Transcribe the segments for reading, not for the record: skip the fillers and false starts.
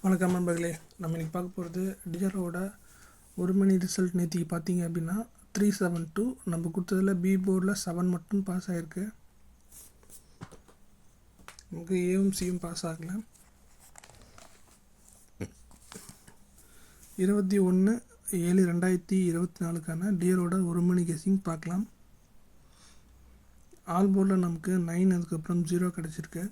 வணக்கம் நண்பர்களே. நம்ம இன்றைக்கி பார்க்க போகிறது டிஆரோட ஒரு மணி ரிசல்ட். நேற்றுக்கு பார்த்தீங்க அப்படின்னா 372 நம்ம கொடுத்ததில் பி போர்டில் 7 மட்டும் பாஸ் ஆகிருக்கு. நமக்கு ஏவும் சியும் பாஸ் ஆகலை. 21/7/2024 டிஆரோட ஒரு மணி கெஸிங் பார்க்கலாம். ஆல் போர்டில் நமக்கு 9 அதுக்கப்புறம் 0 கிடச்சிருக்கு.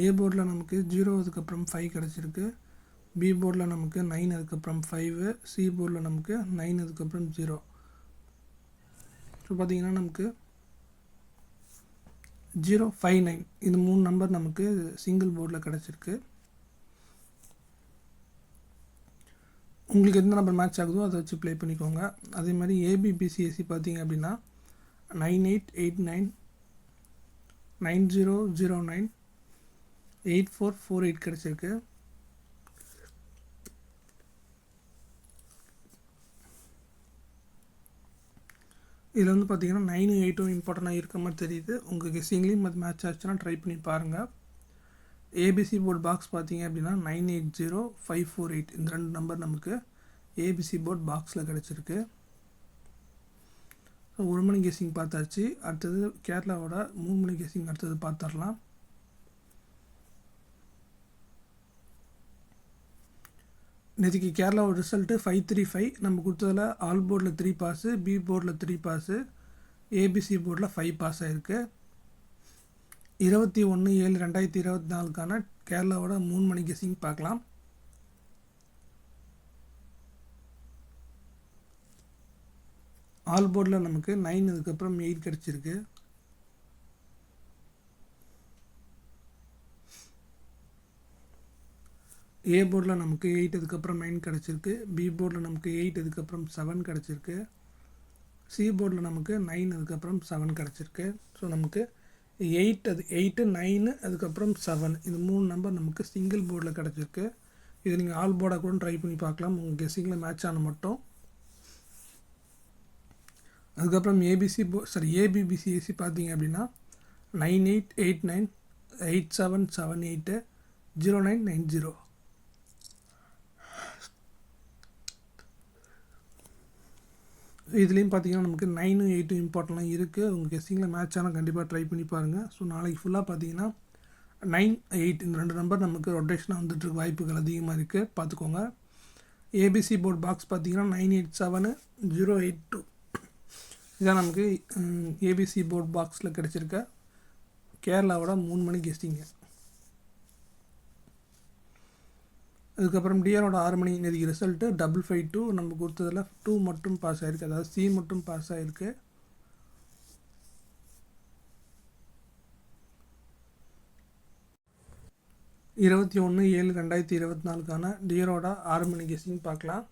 ஏ போர்டில் நமக்கு 0 அதுக்கப்புறம் 5 கிடச்சிருக்கு. பி போர்டில் நமக்கு 9 அதுக்கப்புறம் 5, சி போர்டில் நமக்கு 9 அதுக்கப்புறம் 0. ஸோ பார்த்திங்கன்னா நமக்கு 059 இந்த 3 நம்பர் நமக்கு சிங்கிள் போர்டில் கிடச்சிருக்கு. உங்களுக்கு எந்த நம்பர் மேட்ச் ஆகுதோ அதை வச்சு ப்ளே பண்ணிக்கோங்க. அதே மாதிரி ஏபிபிசிஎஸ்சி பார்த்தீங்க அப்படின்னா 9889 9009 8448 கிடச்சிருக்கு. இதில் வந்து பார்த்தீங்கன்னா 9 8 இம்பார்ட்டண்ட்டாக இருக்க மாதிரி தெரியுது. உங்கள் கெஸ்ஸிங்லேயும் அது மேட்ச் ஆச்சுன்னா ட்ரை பண்ணி பாருங்கள். ஏபிசி போர்டு பாக்ஸ் பார்த்தீங்க அப்படின்னா 980548 இந்த 2 நம்பர் நமக்கு ஏபிசி போர்டு பாக்ஸில் கிடச்சிருக்கு. ஒரு மணி கெஸ்ஸிங் பார்த்தாச்சு. அடுத்தது கேரளாவோட 3 மணி கெஸ்ஸிங் அடுத்தது பார்த்துடலாம். நேற்றுக்கு கேரளாவோட ரிசல்ட்டு 535. நம்ம கொடுத்ததில் ஆல் போர்டில் 3 பாஸு, பி போர்டில் 3 பாஸு, ஏபிசி போர்டில் 5 பாஸ் ஆகிருக்கு. 21/7/2024 கேரளாவோட 3 மணி கெஸ்ஸிங் பார்க்கலாம். ஆல் போர்டில் நமக்கு 9 அதுக்கப்புறம் 8 கிடச்சிருக்கு. ஏ போர்டில் நமக்கு 8 அதுக்கப்புறம் 9 கிடச்சிருக்கு. பி போர்டில் நமக்கு 8 அதுக்கப்புறம் 7 கிடச்சிருக்கு. சி போர்டில் நமக்கு 9 அதுக்கப்புறம் 7 கிடச்சிருக்கு. ஸோ நமக்கு 8 9 அதுக்கப்புறம் 7 இந்த 3 நம்பர் நமக்கு சிங்கிள் போர்டில் கிடச்சிருக்கு. இது நீங்கள் ஆல் போர்டாக கூட ட்ரை பண்ணி பார்க்கலாம், உங்கள் கெஸ்ஸிங்கில் மேட்ச் ஆன மட்டும். அதுக்கப்புறம் ஏபிபிசிஎஸ்சி பார்த்தீங்க அப்படின்னா 9889 8778 0990. இதுலேயும் பார்த்தீங்கன்னா நமக்கு 9 8 இம்பார்ட்டன்ட்லாம் இருக்குது. உங்கள் கெஸ்ஸிங்கில் மேட்ச் ஆனால் கண்டிப்பாக ட்ரை பண்ணி பாருங்கள். ஸோ நாளைக்கு ஃபுல்லாக பார்த்தீங்கன்னா 9 8 இந்த 2 நம்பர் நமக்கு ரொட்டேஷனாக வந்துட்டுருக்கு வாய்ப்புகள் அதிகமாக இருக்குது, பார்த்துக்கோங்க. ஏபிசி போர்டு பாக்ஸ் பார்த்தீங்கன்னா 987 082 இதான் நமக்கு ஏபிசி போர்டு பாக்ஸில் கிடச்சிருக்க கேரளாவோட 3 மணி கெஸ்டிங்க. அதுக்கப்புறம் டிஆரோட 6 மணி நேற்றுக்கு ரிசல்ட்டு 552. நம்ம கொடுத்ததில் 2 மட்டும் பாஸ் ஆகிருக்கு, அதாவது சி மட்டும் பாஸ் ஆகிருக்கு. (21/7/2024) டிஆரோட 6 மணி கெஸ்ஸிங் பார்க்கலாம்.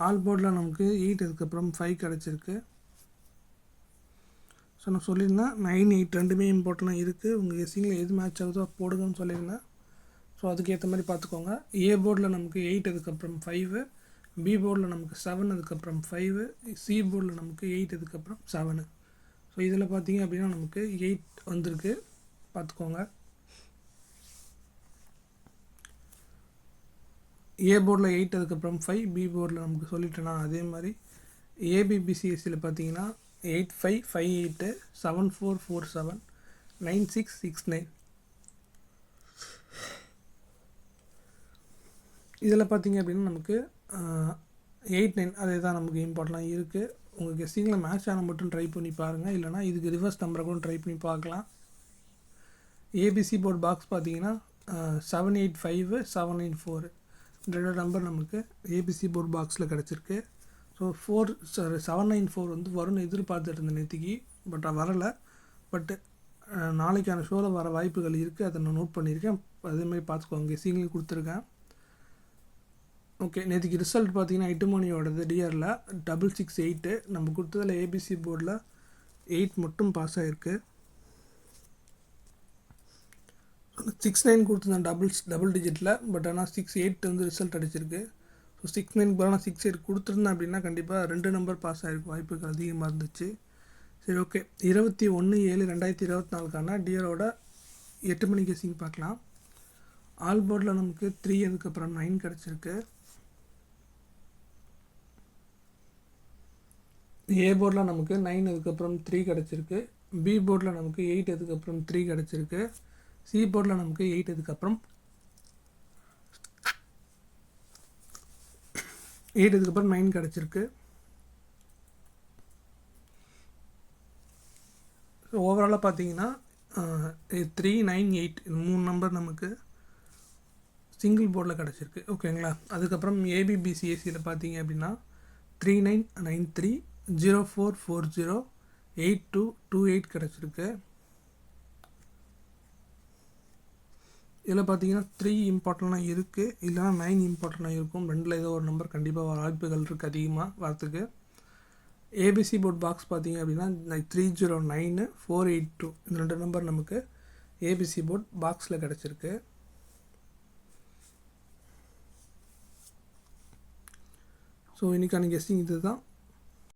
ஆல் போர்டில் நமக்கு 8 அதுக்கப்புறம் 5 கிடச்சிருக்கு. ஸோ நான் சொல்லியிருந்தேன் 9 8 ரெண்டுமே இம்பார்ட்டண்ட்டாக இருக்குது. உங்கள் கெஸ்ஸிங்கில் எது மேட்ச் ஆகுதோ போடுங்கன்னு சொல்லியிருந்தேன். ஸோ அதுக்கேற்ற மாதிரி பார்த்துக்கோங்க. ஏ போர்டில் நமக்கு 8 அதுக்கப்புறம் 5, பி போர்டில் நமக்கு 7 அதுக்கப்புறம் 5, சி போர்டில் நமக்கு 8 அதுக்கப்புறம் 7. ஸோ இதில் பார்த்தீங்க அப்படின்னா நமக்கு 8 வந்திருக்கு, பார்த்துக்கோங்க. ஏ போர்டில் 8 அதுக்கப்புறம் 5, பி போர்டில் நமக்கு சொல்லிட்டேன்னா அதே மாதிரி ஏபிபிசிஎஸ்சியில் பார்த்தீங்கன்னா 8558 7447 9669. இதில் பார்த்தீங்க அப்படின்னா நமக்கு 8 9 அதே தான் நமக்கு இம்பார்ட்டன்ட்லாம் இருக்குது. உங்கள் கெஸ்ஸிங்கில் மேட்ச் ஆனால் மட்டும் ட்ரை பண்ணி பாருங்கள், இல்லைனா இதுக்கு ரிவர்ஸ் நம்பரை கூட ட்ரை பண்ணி பார்க்கலாம். ஏபிசி போர்டு பாக்ஸ் பார்த்தீங்கன்னா 785 794 இந்த 2 நம்பர் நமக்கு ஏபிசி போர்டு பாக்ஸில் கிடச்சிருக்கு. ஸோ 794 வந்து வரும்னு எதிர்பார்த்துட்டு இருந்தேன் நேற்றுக்கு, பட் வரலை. பட்டு நாளைக்கான ஷோவில் வர வாய்ப்புகள் இருக்குது, அதை நான் நோட் பண்ணியிருக்கேன். அதேமாதிரி பார்த்துக்கோங்க, கெஸ்ஸிங்லேயும் கொடுத்துருக்கேன். ஓகே, நேற்றுக்கு ரிசல்ட் பார்த்தீங்கன்னா 8 மணியோடது டிஆரில் 668. நம்ம கொடுத்ததில் ஏபிசி போர்டில் 8 மட்டும் பாஸ் ஆகிருக்கு. 69 கொடுத்துருந்தேன் டபுள் டிஜிட்டில், பட் ஆனால் 68 வந்து ரிசல்ட் அடிச்சிருக்கு. ஸோ ஸோ 6-9 பதிலாக நான் 6-8 கொடுத்துருந்தேன் அப்படின்னா கண்டிப்பாக 2 நம்பர் பாஸ் ஆகிருக்கும், வாய்ப்புகள் அதிகமாக இருந்துச்சு. சரி, ஓகே. 21/7/2024 டியரோட 8 மணி கெஸ்ஸிங் பார்க்கலாம். ஆல் போர்டில் நமக்கு 3 அதுக்கப்புறம் 9 கிடச்சிருக்கு. ஏ போர்டில் நமக்கு 9 அதுக்கப்புறம் 3 கிடச்சிருக்கு. பி போர்டில் நமக்கு 8 அதுக்கப்புறம் 3 கிடச்சிருக்கு. சி போர்டில் நமக்கு 8 அதுக்கப்புறம் 9 கிடச்சிருக்கு. ஸோ ஓவராலாக பார்த்தீங்கன்னா 3, 9, 8 இந்த 3 நம்பர் நமக்கு சிங்கிள் போர்டில் கிடச்சிருக்கு. ஓகேங்களா. அதுக்கப்புறம் ஏபிபிசிஎஸ்சியில் பார்த்தீங்க அப்படின்னா 3993 0440 8228 கிடச்சிருக்கு. இதில் பார்த்தீங்கன்னா 3 இம்பார்ட்டண்ட்டாக இருக்குது, இல்லைனா 9 இம்பார்ட்டண்ட்டாக இருக்கும். ரெண்டில் ஏதோ ஒரு நம்பர் கண்டிப்பாக வாய்ப்புகள் இருக்குது அதிகமாக வரத்துக்கு. ஏபிசி போர்ட் பாக்ஸ் பார்த்தீங்க அப்படின்னா 309 482 இந்த 2 நம்பர் நமக்கு ஏபிசி போர்ட் பாக்ஸில் கிடச்சிருக்கு. ஸோ இன்றைக்கான கெஸ்டிங் இது தான்.